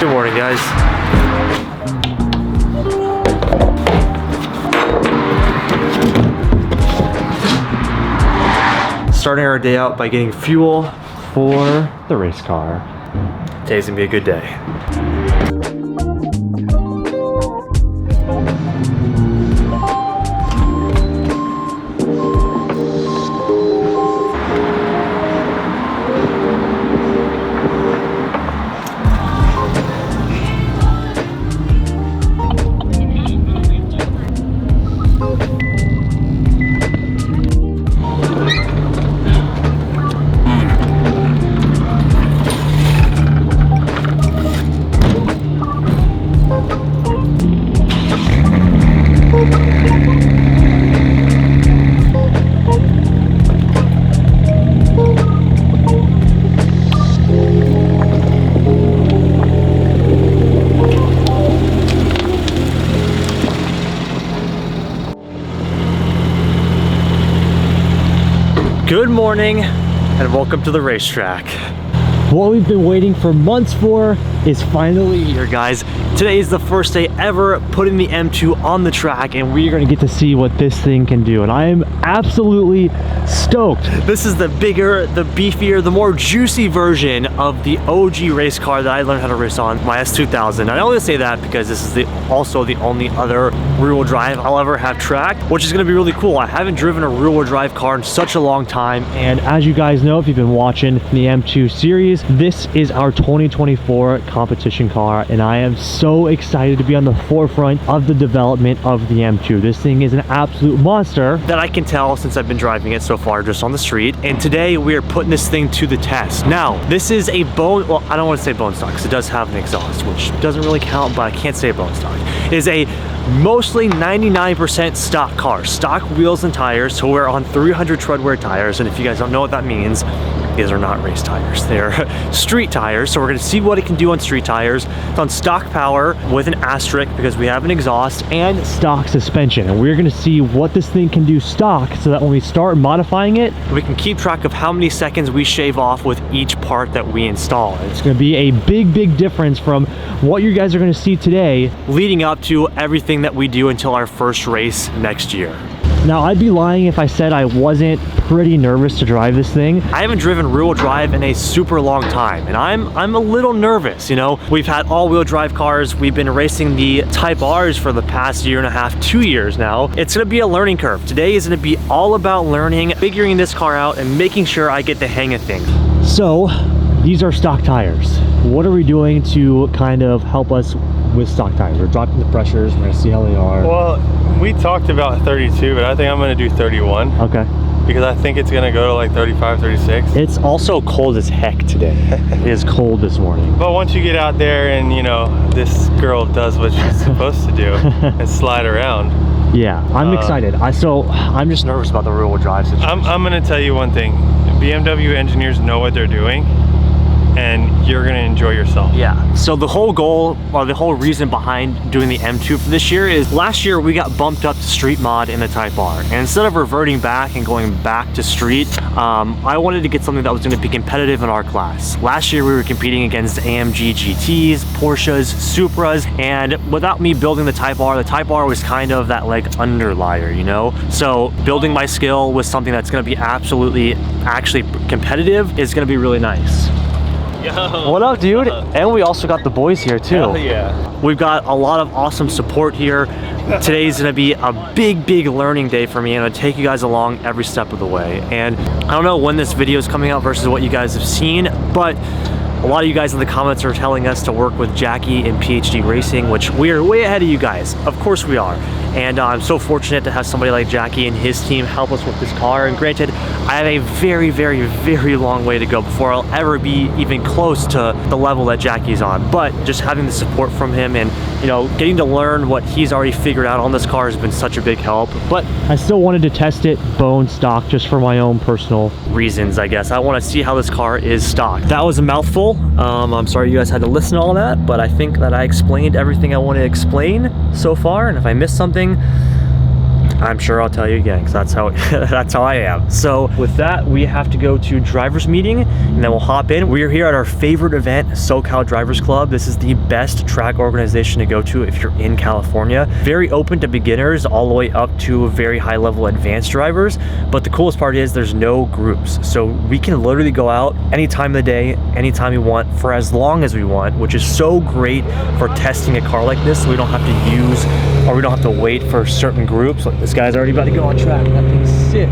Good morning, guys. Starting our day out by getting fuel for the race car. Today's gonna be a good day. Good morning and welcome to the racetrack. What we've been waiting for months for is finally here, guys. Today is the first day ever putting the M2 on the track, and we're gonna get to see what this thing can do, and I am absolutely stoked. This is the bigger, the beefier, the more juicy version of the OG race car that I learned how to race on, my S2000. I only say that because this is also the only other rear-wheel drive I'll ever have tracked, which is gonna be really cool. I haven't driven a rear-wheel drive car in such a long time, and as you guys know, if you've been watching the M2 series, this is our 2024 competition car, and I am so excited to be on the forefront of the development of the M2. This thing is an absolute monster that I can tell since I've been driving it so far just on the street, and today we are putting this thing to the test. Now, this is a bone, well, I don't want to say bone stock because it does have an exhaust, which doesn't really count, but I can't say bone stock. It is a mostly 99% stock car, stock wheels and tires, so we're on 300 treadwear tires, and if you guys don't know what that means, these are not race tires, they're street tires, so we're going to see what it can do on street tires. It's on stock power with an asterisk because we have an exhaust and stock suspension, and we're going to see what this thing can do stock so that when we start modifying it, we can keep track of how many seconds we shave off with each part that we install. It's going to be a big difference from what you guys are going to see today leading up to everything that we do until our first race next year. Now, I'd be lying if I said I wasn't pretty nervous to drive this thing. I haven't driven rear-wheel drive in a super long time, and I'm a little nervous, you know? We've had all-wheel drive cars. We've been racing the Type Rs for the past year and a half, 2 years now. It's gonna be a learning curve. Today is gonna be all about learning, figuring this car out, and making sure I get the hang of things. So, these are stock tires. What are we doing to kind of help us with stock tires? We're dropping the pressures, we're gonna see how they are. Well, we talked about 32, but I think I'm gonna do 31. Okay. Because I think it's gonna go to like 35, 36. It's also cold as heck today. It is cold this morning. But once you get out there and, you know, this girl does what she's supposed to do and slide around. Yeah, I'm excited. I'm just nervous about the rear-wheel drive situation. I'm gonna tell you one thing. BMW engineers know what they're doing, and you're gonna enjoy yourself. Yeah, so the whole goal, or the whole reason behind doing the M2 for this year is last year we got bumped up to street mod in the Type R, and instead of reverting back and going back to street, I wanted to get something that was gonna be competitive in our class. Last year we were competing against AMG GTs, Porsches, Supras, and without me building the Type R was kind of that like underlier, you know? So building my skill with something that's gonna be actually competitive is gonna be really nice. Yo. What up, dude? And we also got the boys here too. Hell yeah. We've got a lot of awesome support here. Today's gonna be a big learning day for me, and I'm gonna take you guys along every step of the way. And I don't know when this video is coming out versus what you guys have seen, but a lot of you guys in the comments are telling us to work with Jackie in PhD Racing, which we are way ahead of you guys. Of course we are. And I'm so fortunate to have somebody like Jackie and his team help us with this car. And granted, I have a very long way to go before I'll ever be even close to the level that Jackie's on. But just having the support from him and, you know, getting to learn what he's already figured out on this car has been such a big help. But I still wanted to test it bone stock just for my own personal reasons, I guess. I want to see how this car is stock. That was a mouthful. I'm sorry you guys had to listen to all that, but I think that I explained everything I want to explain so far. And if I missed something, I'm sure I'll tell you again, because that's how that's how I am. So with that, we have to go to driver's meeting, and then we'll hop in. We're here at our favorite event, SoCal Drivers Club. This is the best track organization to go to if you're in California. Very open to beginners all the way up to very high level advanced drivers. But the coolest part is there's no groups. So we can literally go out any time of the day, anytime we want, for as long as we want, which is so great for testing a car like this. So we don't have to use, or we don't have to wait for certain groups. Like this guy's already about to go on track. That thing's sick.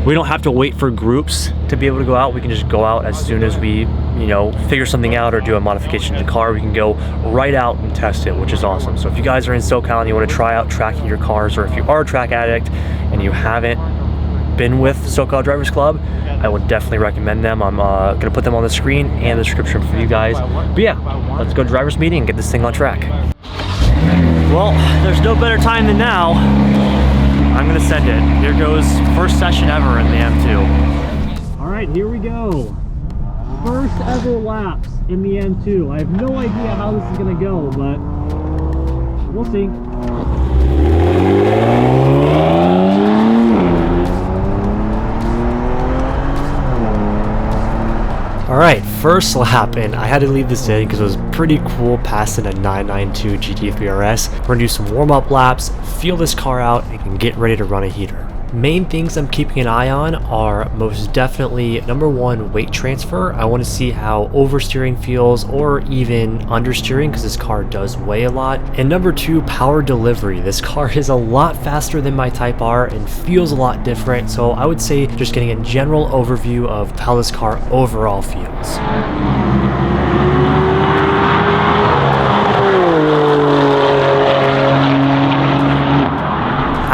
We don't have to wait for groups to be able to go out. We can just go out as soon as we, you know, figure something out or do a modification to the car. We can go right out and test it, which is awesome. So if you guys are in SoCal and you want to try out tracking your cars, or if you are a track addict and you haven't been with SoCal Drivers Club, I would definitely recommend them. I'm gonna put them on the screen and the description for you guys. But yeah, let's go to driver's meeting and get this thing on track. Well, there's no better time than now. I'm gonna send it. Here goes first session ever in the M2. All right, here we go. First ever laps in the M2. I have no idea how this is gonna go, but we'll see. All right, first lap, and I had to leave this in because it was pretty cool passing a 992 GT3 RS. We're gonna do some warm-up laps, feel this car out, and get ready to run a heater. Main things I'm keeping an eye on are most definitely, number one, weight transfer. I want to see how oversteering feels, or even understeering, because this car does weigh a lot. And number two, power delivery. This car is a lot faster than my Type R and feels a lot different. So I would say just getting a general overview of how this car overall feels.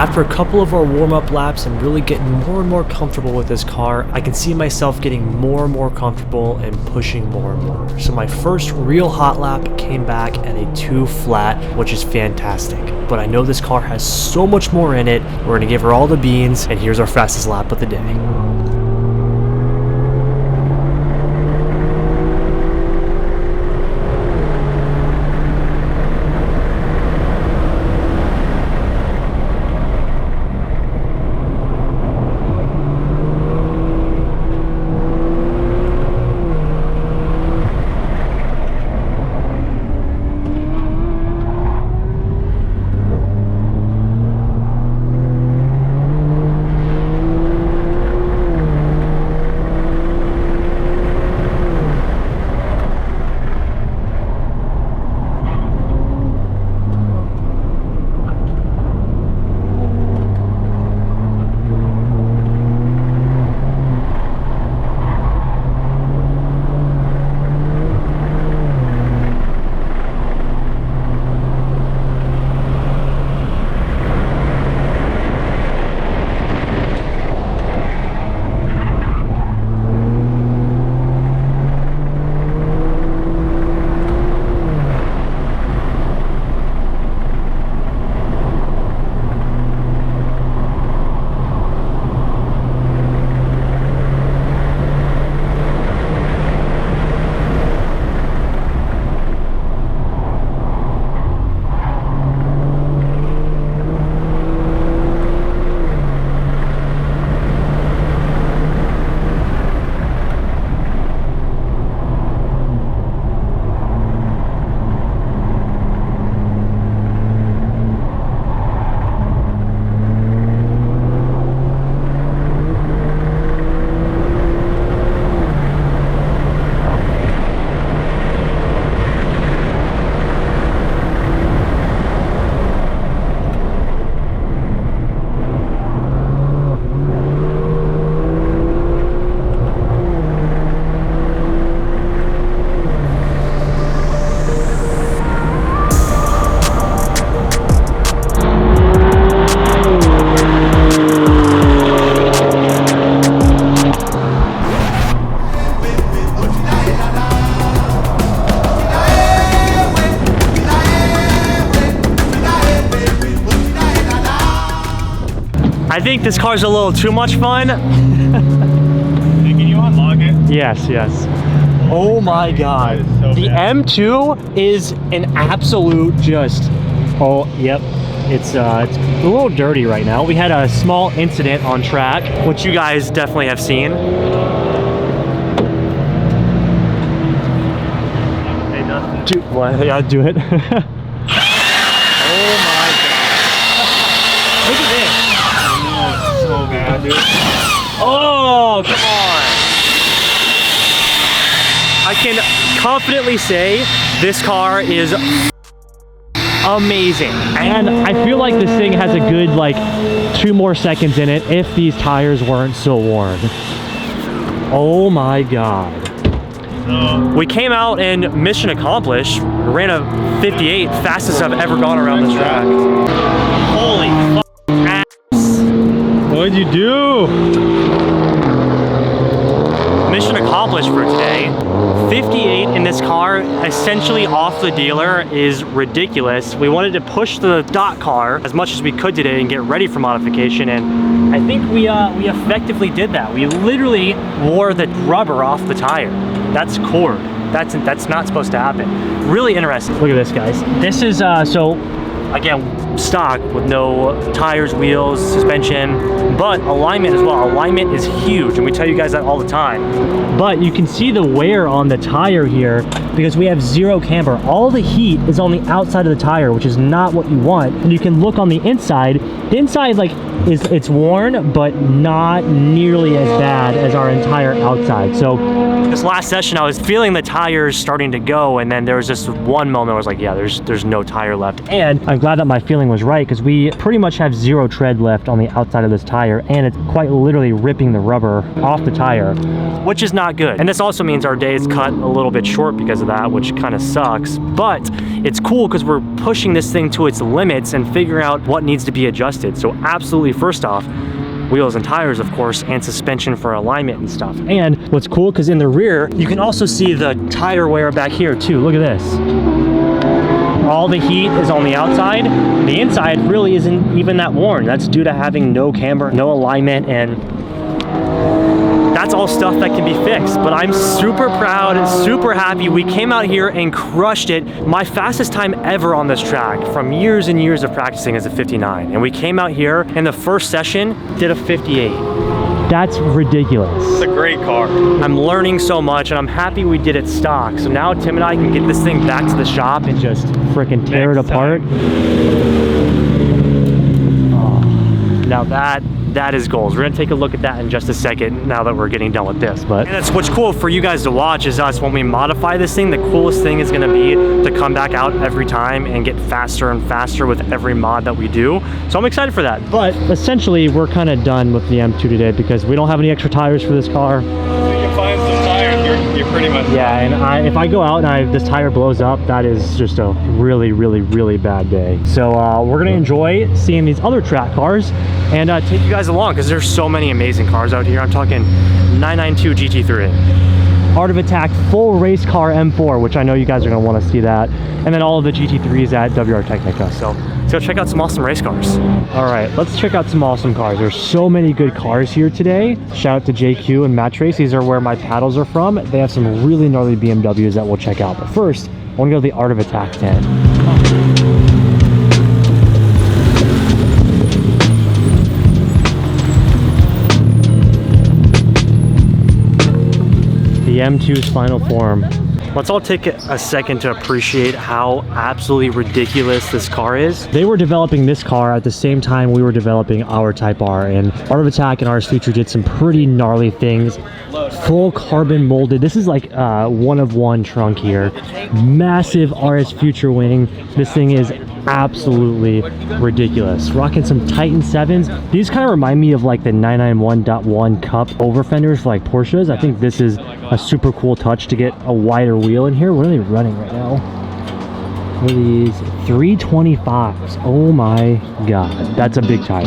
After a couple of our warm-up laps and really getting more and more comfortable with this car, I can see myself getting more and more comfortable and pushing more and more. So my first real hot lap came back at a 2 flat, which is fantastic. But I know this car has so much more in it. We're gonna give her all the beans, and here's our fastest lap of the day. I think this car's a little too much fun. Hey, can you unlock it? Yes, yes. Oh my god. So the bad. M2 is an absolute just, oh, yep. It's a little dirty right now. We had a small incident on track, which you guys definitely have seen. Hey, nothing. Do what? Yeah, do it. Oh my god. Look at this. Oh, so bad, dude. Oh, come on. I can confidently say this car is amazing. And I feel like this thing has a good, like, 2 more seconds in it if these tires weren't so worn. Oh my God. We came out and mission accomplished. We ran a 58, fastest I've ever gone around this track. Holy ass. What'd you do? Mission accomplished for today. 58 in this car, essentially off the dealer, is ridiculous. We wanted to push the dot car as much as we could today and get ready for modification, and I think we effectively did that. We literally wore the rubber off the tire. That's cord. That's not supposed to happen. Really interesting. Look at this, guys. This is so again, stock with no tires, wheels, suspension, but alignment as well. Alignment is huge, and we tell you guys that all the time. But you can see the wear on the tire here because we have zero camber. All the heat is on the outside of the tire, which is not what you want. And you can look on the inside. The inside, like, it's worn, but not nearly as bad as our entire outside. So this last session, I was feeling the tires starting to go, and then there was just one moment where I was like, yeah, there's no tire left. And I'm glad that my feeling was right, because we pretty much have zero tread left on the outside of this tire, and it's quite literally ripping the rubber off the tire, which is not good. And this also means our day is cut a little bit short because of that, which kind of sucks. But it's cool because we're pushing this thing to its limits and figuring out what needs to be adjusted. So absolutely, first off, wheels and tires, of course, and suspension for alignment and stuff. And what's cool, because in the rear, you can also see the tire wear back here too. Look at this. All the heat is on the outside. The inside really isn't even that worn. That's due to having no camber, no alignment, and that's all stuff that can be fixed. But I'm super proud and super happy. We came out here and crushed it. My fastest time ever on this track from years and years of practicing is a 59. And we came out here in the first session, did a 58. That's ridiculous. It's a great car. I'm learning so much, and I'm happy we did it stock. So now Tim and I can get this thing back to the shop and just freaking tear it apart. Oh, now that is goals. We're gonna take a look at that in just a second now that we're getting done with this. But and that's what's cool for you guys to watch is us when we modify this thing. The coolest thing is gonna be to come back out every time and get faster and faster with every mod that we do. So I'm excited for that. But essentially, we're kind of done with the M2 today because we don't have any extra tires for this car. So you can find some tires, you're pretty much yeah. And if I go out and this tire blows up, that is just a really, really, really bad day. So we're gonna enjoy seeing these other track cars and take you guys along because there's so many amazing cars out here. I'm talking 992 GT3, Art of Attack full race car M4, which I know you guys are going to want to see that, and then all of the GT3s at WR Technica. So let's go check out some awesome race cars. All right, let's check out some awesome cars. There's so many good cars here today. Shout out to JQ and Match Race. These are where my paddles are from. They have some really gnarly BMWs that we'll check out. But first, I want to go to the Art of Attack tent. The M2's final form. Let's all take a second to appreciate how absolutely ridiculous this car is. They were developing this car at the same time we were developing our Type R, and Art of Attack and RS Future did some pretty gnarly things. Full carbon molded. This is like one of one trunk here. Massive RS Future wing. This thing is absolutely ridiculous. Rocking some Titan 7s. These kind of remind me of like the 991.1 Cup over fenders for like Porsches. I think this is a super cool touch to get a wider wheel in here. What are they running right now? What are these? 325s. Oh my god. That's a big tire.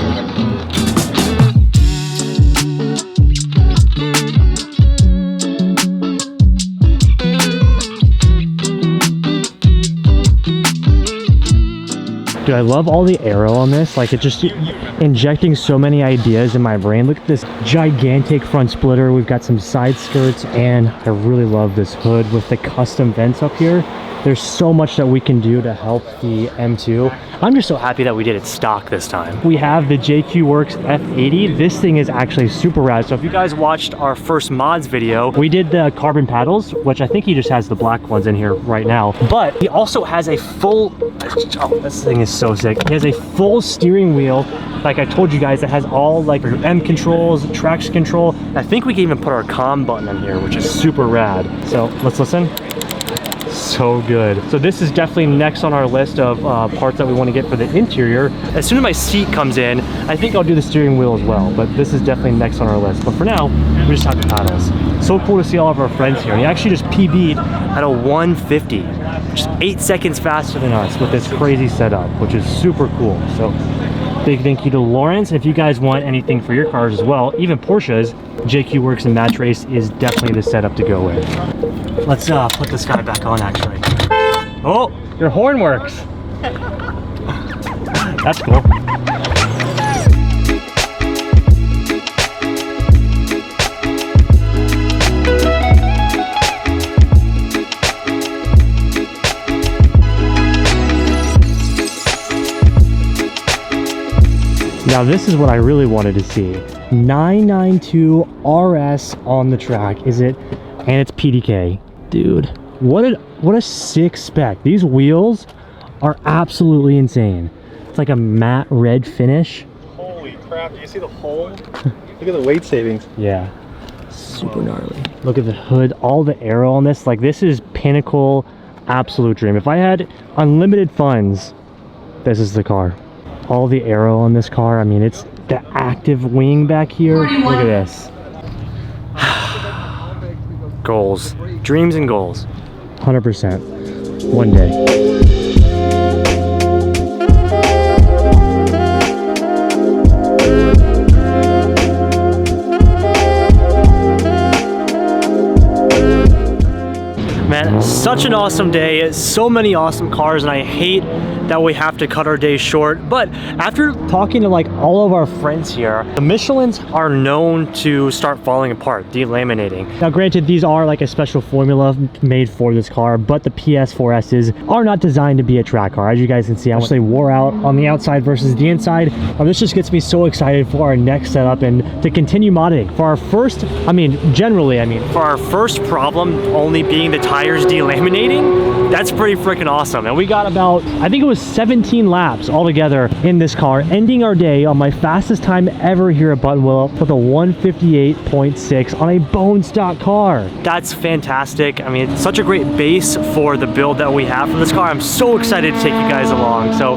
Dude, I love all the aero on this. Like, it's just injecting so many ideas in my brain. Look at this gigantic front splitter. We've got some side skirts, and I really love this hood with the custom vents up here. There's so much that we can do to help the M2. I'm just so happy that we did it stock this time. We have the JQ Works F80. This thing is actually super rad. So if you guys watched our first mods video, we did the carbon paddles, which I think he just has the black ones in here right now. But he also has a full, oh, this thing is so sick. He has a full steering wheel, like I told you guys, that has all like your M controls, traction control. I think we can even put our comm button in here, which is super rad. So let's listen. So good. So this is definitely next on our list of parts that we want to get for the interior. As soon as my seat comes in, I think I'll do the steering wheel as well, but this is definitely next on our list. But for now, we just have the paddles. So cool to see all of our friends here. He actually just PB'd at a 150, just 8 seconds faster than us with this crazy setup, which is super cool. So big thank you to Lawrence. If you guys want anything for your cars as well, even Porsches, JQ Works and Match Race is definitely the setup to go with. Let's put this guy back on, actually. Oh, your horn works. That's cool. Now this is what I really wanted to see. 992 RS on the track. Is it? And it's PDK. Dude, what a sick spec. These wheels are absolutely insane. It's like a matte red finish. Holy crap, do you see the hole? Look at the weight savings. Yeah, super gnarly. Look at the hood, all the aero on this. Like, this is pinnacle, absolute dream. If I had unlimited funds, this is the car. All the aero on this car, I mean, it's the active wing back here. Look at this. Goals, dreams and goals. 100%, one day. Man, such an awesome day, so many awesome cars, and I hate that we have to cut our day short. But after talking to like all of our friends here, the Michelins are known to start falling apart, delaminating. Now granted, these are like a special formula made for this car, but the PS4Ss are not designed to be a track car. As you guys can see, I actually wore out on the outside versus the inside. This just gets me so excited for our next setup and to continue modding. For our first, for our first problem only being the tires delaminating, that's pretty freaking awesome. And we got about, I think it was 17 laps altogether in this car, ending our day on my fastest time ever here at Buttonwillow with a 158.6 on a bone stock car. That's fantastic. I mean, it's such a great base for the build that we have for this car. I'm so excited to take you guys along. So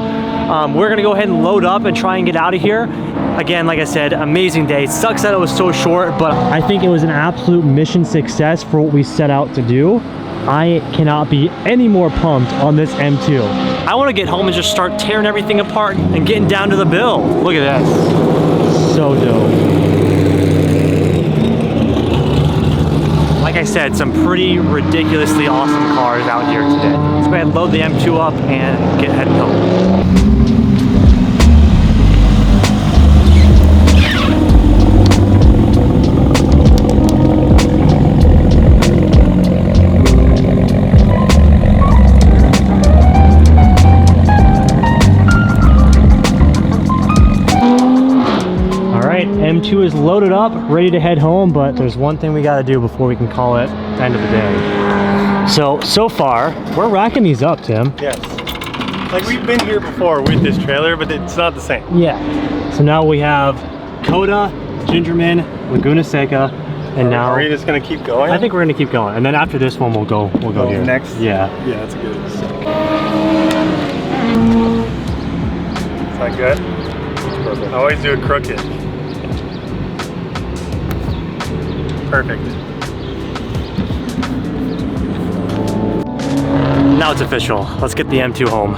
we're gonna go ahead and load up and try and get out of here. Again, like I said, amazing day. It sucks that it was so short, but I think it was an absolute mission success for what we set out to do. I cannot be any more pumped on this M2. I want to get home and just start tearing everything apart and getting down to the build. Look at that. So dope. Like I said, some pretty ridiculously awesome cars out here today. Let's go ahead and load the M2 up and get heading home. M2 is loaded up, ready to head home, but there's one thing we got to do before we can call it end of the day. So far, we're racking these up, Tim. Yes. Like, we've been here before with this trailer, but it's not the same. Yeah. So now we have Coda, Gingerman, Laguna Seca, and now... Are we just going to keep going? I think we're going to keep going. And then after this one, we'll go here. Next? Yeah. Yeah, that's good. Is that good? Perfect. I always do it crooked. Perfect. Now it's official. Let's get the M2 home.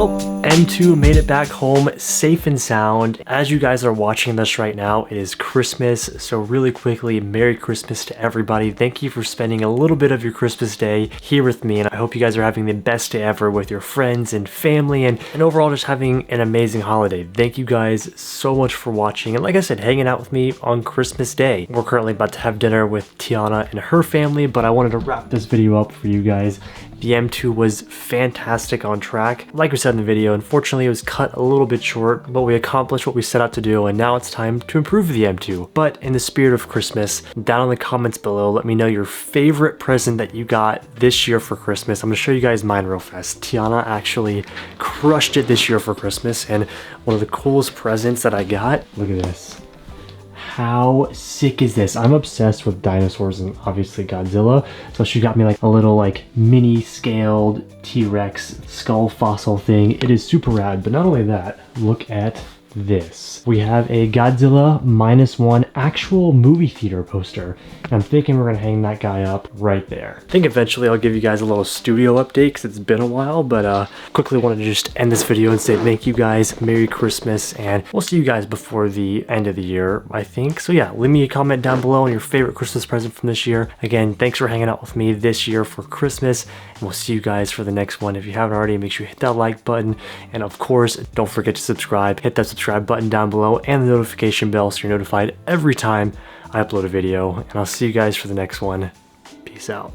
Well, M2 made it back home safe and sound. As you guys are watching this right now, it is Christmas, so really quickly, Merry Christmas to everybody. Thank you for spending a little bit of your Christmas day here with me, and I hope you guys are having the best day ever with your friends and family, and overall just having an amazing holiday. Thank you guys so much for watching, and like I said, hanging out with me on Christmas Day. We're currently about to have dinner with Tiana and her family, but I wanted to wrap this video up for you guys. The M2 was fantastic on track. Like we said in the video, unfortunately it was cut a little bit short, but we accomplished what we set out to do, and now it's time to improve the M2. But in the spirit of Christmas, down in the comments below, let me know your favorite present that you got this year for Christmas. I'm gonna show you guys mine real fast. Tiana actually crushed it this year for Christmas, and one of the coolest presents that I got, look at this. How sick is this? I'm obsessed with dinosaurs and obviously Godzilla. So she got me like a little like mini scaled T-Rex skull fossil thing. It is super rad, but not only that, look at this. We have a Godzilla -1 actual movie theater poster. And I'm thinking we're gonna hang that guy up right there. I think eventually I'll give you guys a little studio update because it's been a while, but quickly wanted to just end this video and say thank you guys, Merry Christmas, and we'll see you guys before the end of the year, I think. So yeah, leave me a comment down below on your favorite Christmas present from this year. Again, thanks for hanging out with me this year for Christmas, and we'll see you guys for the next one. If you haven't already, make sure you hit that like button, and of course, don't forget to subscribe. Hit that subscribe button down below and the notification bell so you're notified every time I upload a video, and I'll see you guys for the next one. Peace out.